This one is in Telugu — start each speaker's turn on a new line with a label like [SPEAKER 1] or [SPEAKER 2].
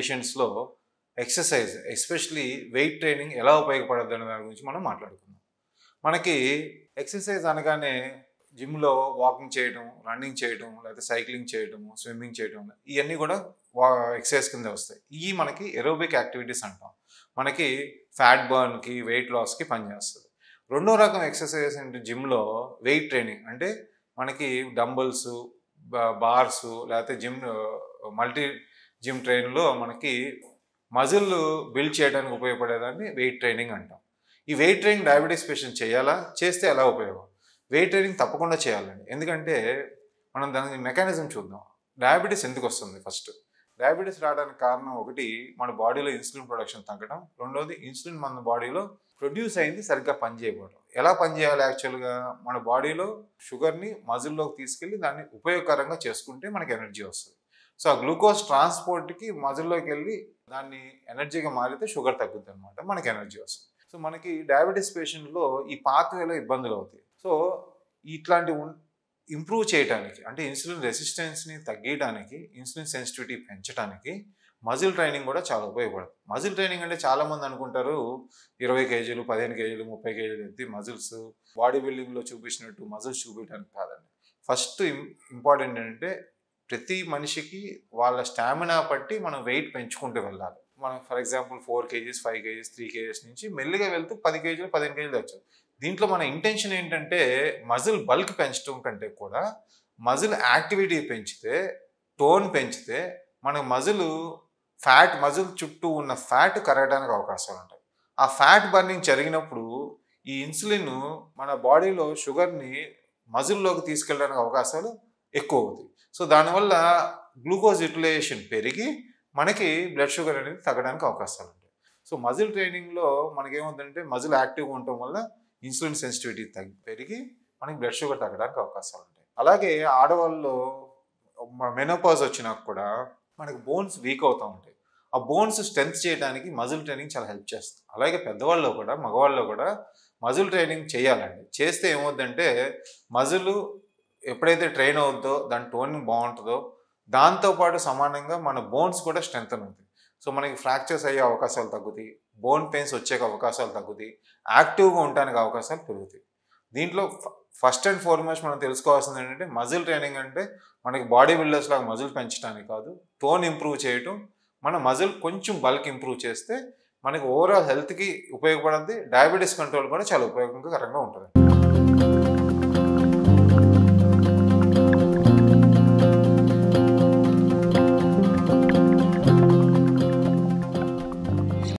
[SPEAKER 1] పేషెంట్స్లో ఎక్సర్సైజ్ ఎస్పెషలీ వెయిట్ ట్రైనింగ్ ఎలా ఉపయోగపడద్దు అనే దాని గురించి మనం మాట్లాడుకుందాం. మనకి ఎక్సర్సైజ్ అనగానే జిమ్లో వాకింగ్ చేయడం, రన్నింగ్ చేయడం, లేకపోతే సైక్లింగ్ చేయడం, స్విమ్మింగ్ చేయడం, ఇవన్నీ కూడా ఎక్సర్సైజ్ కింద వస్తాయి. ఇవి మనకి ఎరోబిక్ యాక్టివిటీస్ అంటాం. మనకి ఫ్యాట్ బర్న్కి, వెయిట్ లాస్కి పనిచేస్తుంది. రెండో రకం ఎక్సర్సైజ్ అంటే జిమ్లో వెయిట్ ట్రైనింగ్, అంటే మనకి డంబుల్స్, బార్స్, లేకపోతే మల్టీ జిమ్ ట్రైన్లో మనకి మజిల్ బిల్డ్ చేయడానికి ఉపయోగపడేదాన్ని వెయిట్ ట్రైనింగ్ అంటాం. ఈ వెయిట్ ట్రైనింగ్ డయాబెటీస్ పేషెంట్ చేయాలా, చేస్తే ఎలా ఉపయోగం? వెయిట్ ట్రైనింగ్ తప్పకుండా చేయాలండి. ఎందుకంటే మనం దాని మెకానిజం చూద్దాం. డయాబెటీస్ ఎందుకు వస్తుంది? ఫస్ట్ డయాబెటీస్ రావడానికి కారణం ఒకటి, మన బాడీలో ఇన్సులిన్ ప్రొడక్షన్ తగ్గడం. రెండోది, ఇన్సులిన్ మన బాడీలో ప్రొడ్యూస్ అయింది సరిగ్గా పనిచేయకపోవడం. ఎలా పనిచేయాలి? యాక్చువల్గా మన బాడీలో షుగర్ని మజిల్లోకి తీసుకెళ్ళి దాన్ని ఉపయోగకరంగా చేసుకుంటే మనకి ఎనర్జీ వస్తుంది. సో ఆ గ్లూకోజ్ ట్రాన్స్పోర్ట్కి మజిల్లోకి వెళ్ళి దాన్ని ఎనర్జీగా మారితే షుగర్ తగ్గుతుంది అనమాట, మనకి ఎనర్జీ వస్తుంది. సో మనకి డయాబెటీస్ పేషెంట్లో ఈ పాత్వేలో ఇబ్బందులు అవుతాయి. సో ఇట్లాంటి ఇంప్రూవ్ చేయడానికి, అంటే ఇన్సులిన్ రెసిస్టెన్స్ని తగ్గించడానికి, ఇన్సులిన్ సెన్సిటివిటీ పెంచడానికి మజిల్ ట్రైనింగ్ కూడా చాలా ఉపయోగపడుతుంది. మజిల్ ట్రైనింగ్ అంటే చాలామంది అనుకుంటారు 20 కేజీలు, 15 కేజీలు, 30 కేజీలు ఎత్తి మజిల్స్ బాడీ బిల్డింగ్లో చూపించినట్టు మజిల్స్ చూపించడానికి కాదండి. ఫస్ట్ ఇంపార్టెంట్ ఏంటంటే ప్రతి మనిషికి వాళ్ళ స్టామినా బట్టి మనం వెయిట్ పెంచుకుంటూ వెళ్ళాలి. మనం for example 4 kgs, 5 kgs, 3 kgs నుంచి మెల్లిగా వెళ్తూ 10 కేజీలు, 15 కేజీలు వచ్చాయి. దీంట్లో మన ఇంటెన్షన్ ఏంటంటే మజిల్ బల్క్ పెంచడం కంటే కూడా మజిల్ యాక్టివిటీ పెంచితే, టోన్ పెంచితే మన మజిల్ చుట్టూ ఉన్న ఫ్యాట్ కరగడానికి అవకాశాలు ఉంటాయి. ఆ ఫ్యాట్ బర్నింగ్ జరిగినప్పుడు ఈ ఇన్సులిన్ మన బాడీలో షుగర్ని మజిల్లోకి తీసుకెళ్ళడానికి అవకాశాలు ఎక్కువ అవుతాయి. సో దానివల్ల గ్లూకోజ్ యూటిలైజేషన్ పెరిగి మనకి బ్లడ్ షుగర్ అనేది తగ్గడానికి అవకాశాలు ఉంటాయి. సో మజిల్ ట్రైనింగ్లో మనకేమవుతుందంటే మజిల్ యాక్టివ్గా ఉండటం వల్ల ఇన్సులిన్ సెన్సిటివిటీ పెరిగి మనకి బ్లడ్ షుగర్ తగ్గడానికి అవకాశాలు ఉంటాయి. అలాగే ఆడవాళ్ళలో మెనోపాజ్ వచ్చినాక కూడా మనకి బోన్స్ వీక్ అవుతూ ఉంటాయి. ఆ బోన్స్ స్ట్రెంత్ చేయడానికి మజిల్ ట్రైనింగ్ చాలా హెల్ప్ చేస్తుంది. అలాగే పెద్దవాళ్ళలో కూడా, మగవాళ్ళలో కూడా మజిల్ ట్రైనింగ్ చేయాలండి. చేస్తే ఏమవుతుందంటే మజిల్ ఎప్పుడైతే ట్రైన్ అవుతుందో దాని టోనింగ్ బాగుంటుందో, దాంతోపాటు సమానంగా మన బోన్స్ కూడా స్ట్రెంగ్తన్ అవుతాయి. సో మనకి ఫ్రాక్చర్స్ అయ్యే అవకాశాలు తగ్గుతాయి, బోన్ పెయిన్స్ వచ్చే అవకాశాలు తగ్గుతాయి, యాక్టివ్గా ఉండడానికి అవకాశాలు పెరుగుతాయి. దీంట్లో ఫస్ట్ అండ్ ఫార్మోస్ట్ మనం తెలుసుకోవాల్సింది ఏంటంటే మజిల్ ట్రైనింగ్ అంటే మనకి బాడీ బిల్డర్స్ లాగా మజిల్ పెంచడానికి కాదు, టోన్ ఇంప్రూవ్ చేయటం. మన మజిల్ కొంచెం బల్క్ ఇంప్రూవ్ చేస్తే మనకి ఓవరాల్ హెల్త్కి ఉపయోగపడుతుంది. డయాబెటీస్ కంట్రోల్ కూడా చాలా ఉపయోగకరంగా ఉంటుంది.